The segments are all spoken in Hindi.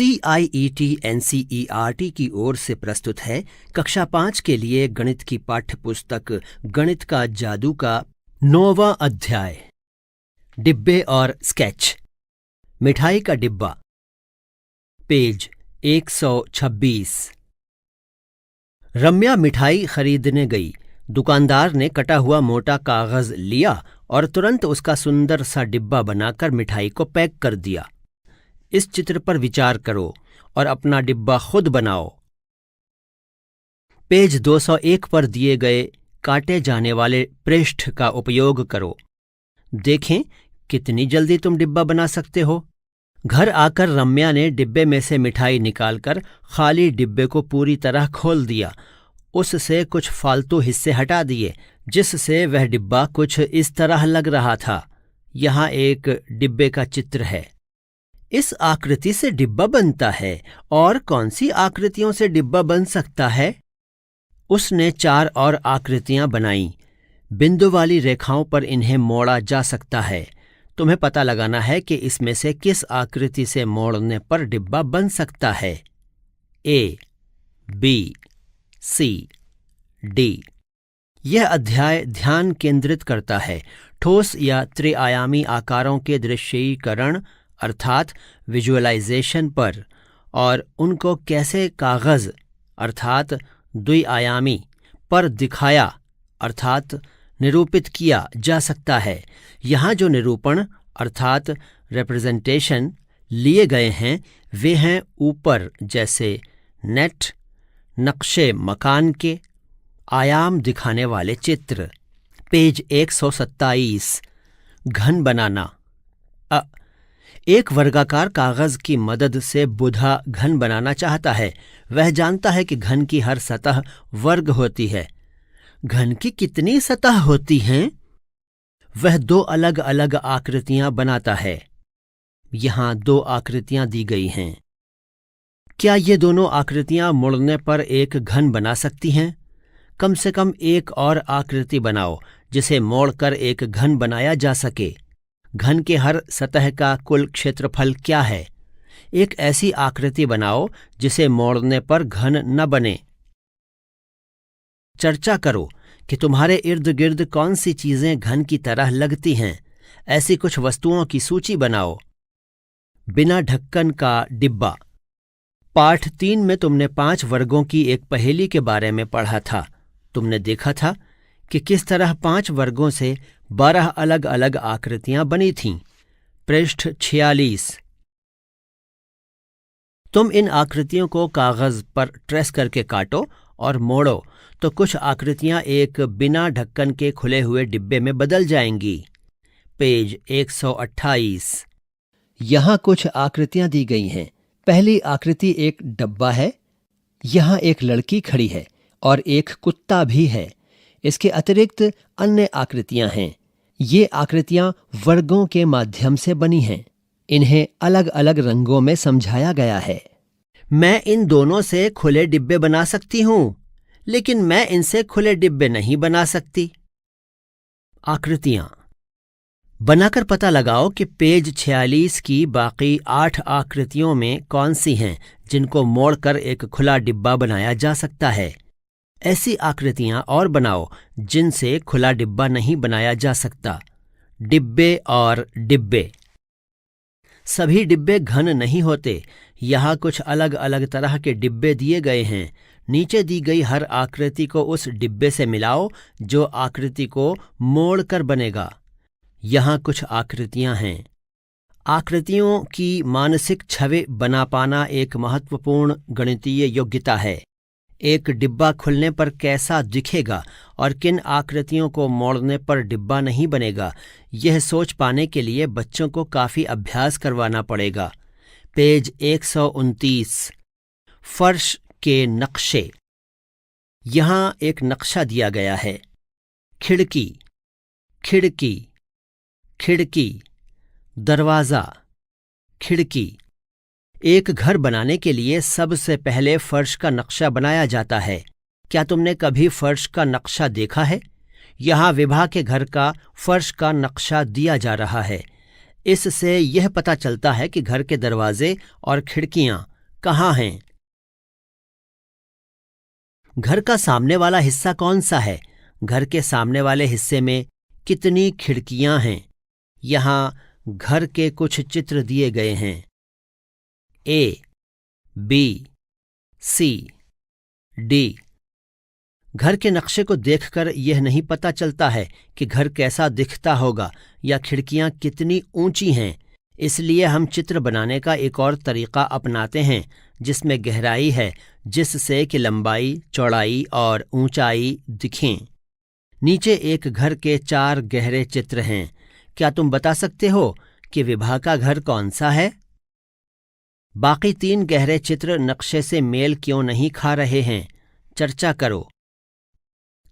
CIET NCERT की ओर से प्रस्तुत है कक्षा 5 के लिए गणित की पाठ्य पुस्तक गणित का जादू का 9वां अध्याय डिब्बे और स्केच। मिठाई का डिब्बा, पेज 126। रम्या मिठाई खरीदने गई। दुकानदार ने कटा हुआ मोटा कागज लिया और तुरंत उसका सुंदर सा डिब्बा बनाकर मिठाई को पैक कर दिया। इस चित्र पर विचार करो और अपना डिब्बा खुद बनाओ। पेज 201 पर दिए गए काटे जाने वाले पृष्ठ का उपयोग करो। देखें कितनी जल्दी तुम डिब्बा बना सकते हो। घर आकर रम्या ने डिब्बे में से मिठाई निकालकर खाली डिब्बे को पूरी तरह खोल दिया। उससे कुछ फालतू हिस्से हटा दिए, जिससे वह डिब्बा कुछ इस तरह लग रहा था। यहाँ एक डिब्बे का चित्र है। इस आकृति से डिब्बा बनता है। और कौन सी आकृतियों से डिब्बा बन सकता है? उसने 4 और आकृतियां बनाईं। बिंदु वाली रेखाओं पर इन्हें मोड़ा जा सकता है। तुम्हें पता लगाना है कि इसमें से किस आकृति से मोड़ने पर डिब्बा बन सकता है। A, B, C, D। यह अध्याय ध्यान केंद्रित करता है ठोस या त्रिआयामी आकारों के दृश्यीकरण अर्थात विजुअलाइजेशन पर, और उनको कैसे कागज अर्थात द्विआयामी पर दिखाया अर्थात निरूपित किया जा सकता है। यहाँ जो निरूपण अर्थात रिप्रेजेंटेशन लिए गए हैं वे हैं ऊपर जैसे नेट, नक्शे मकान के, आयाम दिखाने वाले चित्र। पेज 127। घन बनाना। एक वर्गाकार कागज की मदद से बुधा घन बनाना चाहता है। वह जानता है कि घन की हर सतह वर्ग होती है। घन की कितनी सतह होती हैं? वह 2 अलग अलग आकृतियां बनाता है। यहां 2 आकृतियां दी गई हैं। क्या ये दोनों आकृतियां मुड़ने पर एक घन बना सकती हैं? कम से कम एक और आकृति बनाओ जिसे मोड़कर एक घन बनाया जा सके। घन के हर सतह का कुल क्षेत्रफल क्या है? एक ऐसी आकृति बनाओ जिसे मोड़ने पर घन न बने। चर्चा करो कि तुम्हारे इर्द गिर्द कौन सी चीजें घन की तरह लगती हैं। ऐसी कुछ वस्तुओं की सूची बनाओ। बिना ढक्कन का डिब्बा। पाठ 3 में तुमने 5 वर्गों की एक पहेली के बारे में पढ़ा था। तुमने देखा था कि किस तरह 5 वर्गों से 12 अलग अलग आकृतियां बनी थीं। पृष्ठ 46। तुम इन आकृतियों को कागज पर ट्रेस करके काटो और मोड़ो तो कुछ आकृतियां एक बिना ढक्कन के खुले हुए डिब्बे में बदल जाएंगी। पेज 128। यहां कुछ आकृतियां दी गई हैं। पहली आकृति एक डब्बा है। यहां एक लड़की खड़ी है और एक कुत्ता भी है। इसके अतिरिक्त अन्य आकृतियां हैं। ये आकृतियां वर्गों के माध्यम से बनी हैं। इन्हें अलग अलग रंगों में समझाया गया है। मैं इन दोनों से खुले डिब्बे बना सकती हूं, लेकिन मैं इनसे खुले डिब्बे नहीं बना सकती। आकृतियां बनाकर पता लगाओ कि पेज 46 की बाकी 8 आकृतियों में कौन सी हैं जिनको मोड़कर एक खुला डिब्बा बनाया जा सकता है। ऐसी आकृतियां और बनाओ जिनसे खुला डिब्बा नहीं बनाया जा सकता। डिब्बे और डिब्बे। सभी डिब्बे घन नहीं होते। यहाँ कुछ अलग अलग तरह के डिब्बे दिए गए हैं। नीचे दी गई हर आकृति को उस डिब्बे से मिलाओ जो आकृति को मोड़कर बनेगा। यहाँ कुछ आकृतियां हैं। आकृतियों की मानसिक छवि बना पाना एक महत्वपूर्ण गणितीय योग्यता है। एक डिब्बा खुलने पर कैसा दिखेगा और किन आकृतियों को मोड़ने पर डिब्बा नहीं बनेगा, यह सोच पाने के लिए बच्चों को काफ़ी अभ्यास करवाना पड़ेगा। पेज 129। फर्श के नक्शे। यहाँ एक नक्शा दिया गया है। खिड़की, खिड़की, खिड़की, दरवाज़ा, खिड़की। एक घर बनाने के लिए सबसे पहले फर्श का नक्शा बनाया जाता है। क्या तुमने कभी फर्श का नक्शा देखा है? यहाँ विभा के घर का फर्श का नक्शा दिया जा रहा है। इससे यह पता चलता है कि घर के दरवाजे और खिड़कियाँ कहाँ हैं? घर का सामने वाला हिस्सा कौन सा है? घर के सामने वाले हिस्से में कितनी खिड़कियां हैं? यहां घर के कुछ चित्र दिए गए हैं। ए, बी, सी, डी। घर के नक्शे को देखकर यह नहीं पता चलता है कि घर कैसा दिखता होगा या खिड़कियां कितनी ऊंची हैं। इसलिए हम चित्र बनाने का एक और तरीका अपनाते हैं जिसमें गहराई है, जिससे कि लंबाई, चौड़ाई और ऊंचाई दिखें। नीचे एक घर के 4 गहरे चित्र हैं। क्या तुम बता सकते हो कि विभा का घर कौन सा है? बाकी 3 गहरे चित्र नक्शे से मेल क्यों नहीं खा रहे हैं? चर्चा करो।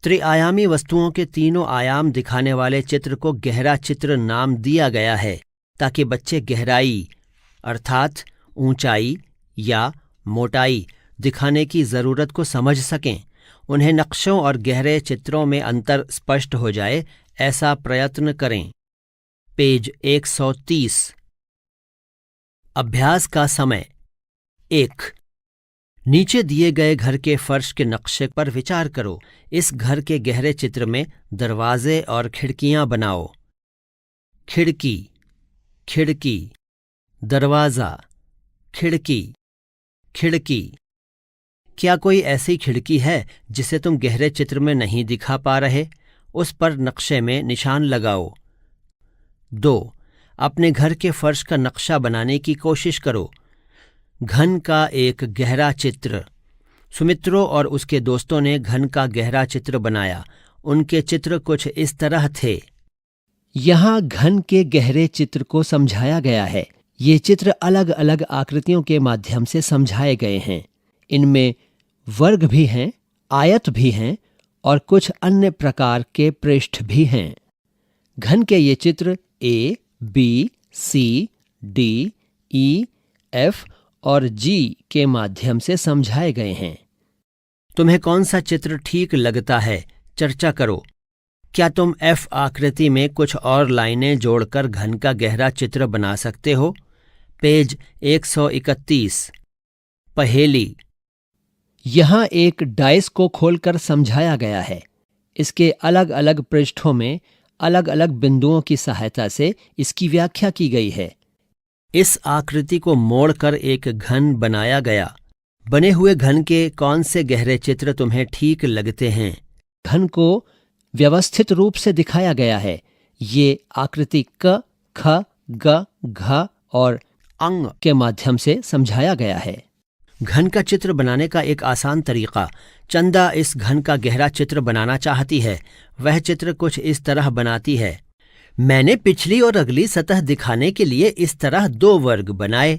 त्रिआयामी वस्तुओं के तीनों आयाम दिखाने वाले चित्र को गहरा चित्र नाम दिया गया है ताकि बच्चे गहराई अर्थात ऊंचाई या मोटाई दिखाने की जरूरत को समझ सकें। उन्हें नक्शों और गहरे चित्रों में अंतर स्पष्ट हो जाए, ऐसा प्रयत्न करें। पेज 130। अभ्यास का समय। 1। नीचे दिए गए घर के फर्श के नक्शे पर विचार करो। इस घर के गहरे चित्र में दरवाजे और खिड़कियां बनाओ। खिड़की, खिड़की, दरवाजा, खिड़की, खिड़की। क्या कोई ऐसी खिड़की है जिसे तुम गहरे चित्र में नहीं दिखा पा रहे? उस पर नक्शे में निशान लगाओ। 2. अपने घर के फर्श का नक्शा बनाने की कोशिश करो। घन का एक गहरा चित्र। सुमित्रो और उसके दोस्तों ने घन का गहरा चित्र बनाया। उनके चित्र कुछ इस तरह थे। यहाँ घन के गहरे चित्र को समझाया गया है। ये चित्र अलग अलग आकृतियों के माध्यम से समझाए गए हैं। इनमें वर्ग भी हैं, आयत भी हैं और कुछ अन्य प्रकार के पृष्ठ भी हैं। घन के ये चित्र ए, बी, सी, डी, ई, एफ और जी के माध्यम से समझाए गए हैं। तुम्हें कौन सा चित्र ठीक लगता है? चर्चा करो। क्या तुम एफ आकृति में कुछ और लाइनें जोड़कर घन का गहरा चित्र बना सकते हो? पेज 131। पहेली। यहाँ एक डाइस को खोलकर समझाया गया है। इसके अलग अलग पृष्ठों में अलग अलग बिंदुओं की सहायता से इसकी व्याख्या की गई है। इस आकृति को मोड़कर एक घन बनाया गया। बने हुए घन के कौन से गहरे चित्र तुम्हें ठीक लगते हैं? घन को व्यवस्थित रूप से दिखाया गया है। ये आकृति क, ख, ग, घ और अंग के माध्यम से समझाया गया है। घन का चित्र बनाने का एक आसान तरीका। चंदा इस घन का गहरा चित्र बनाना चाहती है। वह चित्र कुछ इस तरह बनाती है। मैंने पिछली और अगली सतह दिखाने के लिए इस तरह 2 वर्ग बनाए।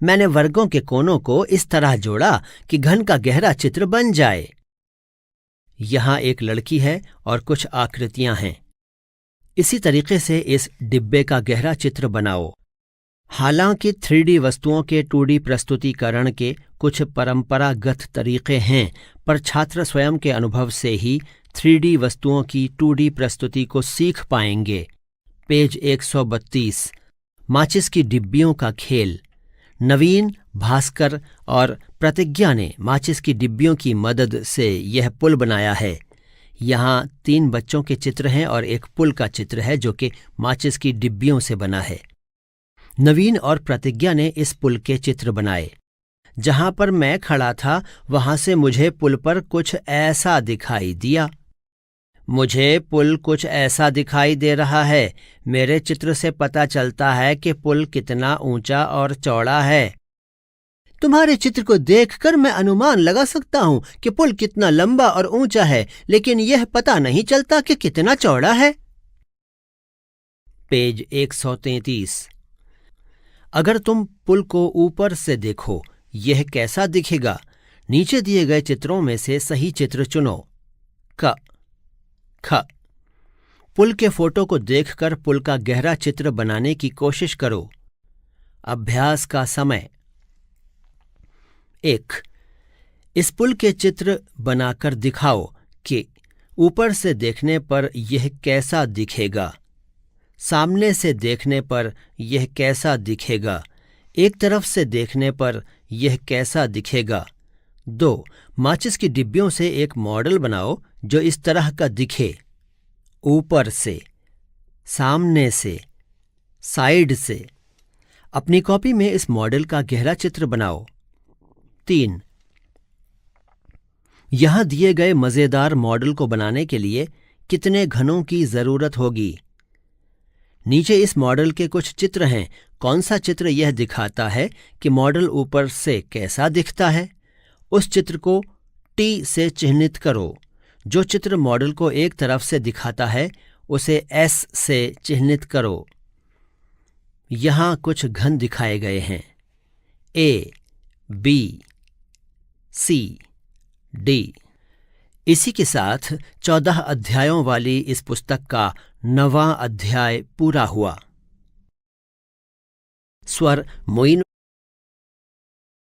मैंने वर्गों के कोनों को इस तरह जोड़ा कि घन का गहरा चित्र बन जाए। यहाँ एक लड़की है और कुछ आकृतियां हैं। इसी तरीके से इस डिब्बे का गहरा चित्र बनाओ। हालांकि 3D वस्तुओं के 2D प्रस्तुतिकरण के कुछ परंपरागत तरीके हैं, पर छात्र स्वयं के अनुभव से ही 3D वस्तुओं की 2D प्रस्तुति को सीख पाएंगे। पेज 132। माचिस की डिब्बियों का खेल। नवीन, भास्कर और प्रतिज्ञा ने माचिस की डिब्बियों की मदद से यह पुल बनाया है। यहाँ 3 बच्चों के चित्र हैं और एक पुल का चित्र है जो कि माचिस की डिब्बियों से बना है। नवीन और प्रतिज्ञा ने इस पुल के चित्र बनाए। जहां पर मैं खड़ा था वहां से मुझे पुल पर कुछ ऐसा दिखाई दिया। मुझे पुल कुछ ऐसा दिखाई दे रहा है। मेरे चित्र से पता चलता है कि पुल कितना ऊंचा और चौड़ा है। तुम्हारे चित्र को देखकर मैं अनुमान लगा सकता हूं कि पुल कितना लंबा और ऊंचा है, लेकिन यह पता नहीं चलता कि कितना चौड़ा है। पेज 133। अगर तुम पुल को ऊपर से देखो, यह कैसा दिखेगा? नीचे दिए गए चित्रों में से सही चित्र चुनो। क, ख। पुल के फोटो को देखकर पुल का गहरा चित्र बनाने की कोशिश करो। अभ्यास का समय। 1. इस पुल के चित्र बनाकर दिखाओ कि ऊपर से देखने पर यह कैसा दिखेगा, सामने से देखने पर यह कैसा दिखेगा, एक तरफ से देखने पर यह कैसा दिखेगा। 2. माचिस की डिब्बियों से एक मॉडल बनाओ जो इस तरह का दिखे। ऊपर से, सामने से, साइड से। अपनी कॉपी में इस मॉडल का गहरा चित्र बनाओ। 3. यहां दिए गए मजेदार मॉडल को बनाने के लिए कितने घनों की जरूरत होगी। नीचे इस मॉडल के कुछ चित्र हैं। कौन सा चित्र यह दिखाता है कि मॉडल ऊपर से कैसा दिखता है? उस चित्र को टी से चिह्नित करो। जो चित्र मॉडल को एक तरफ से दिखाता है उसे एस से चिह्नित करो। यहां कुछ घन दिखाए गए हैं, ए, बी, सी, डी। इसी के साथ 14 अध्यायों वाली इस पुस्तक का 9वां अध्याय पूरा हुआ। स्वर मोइन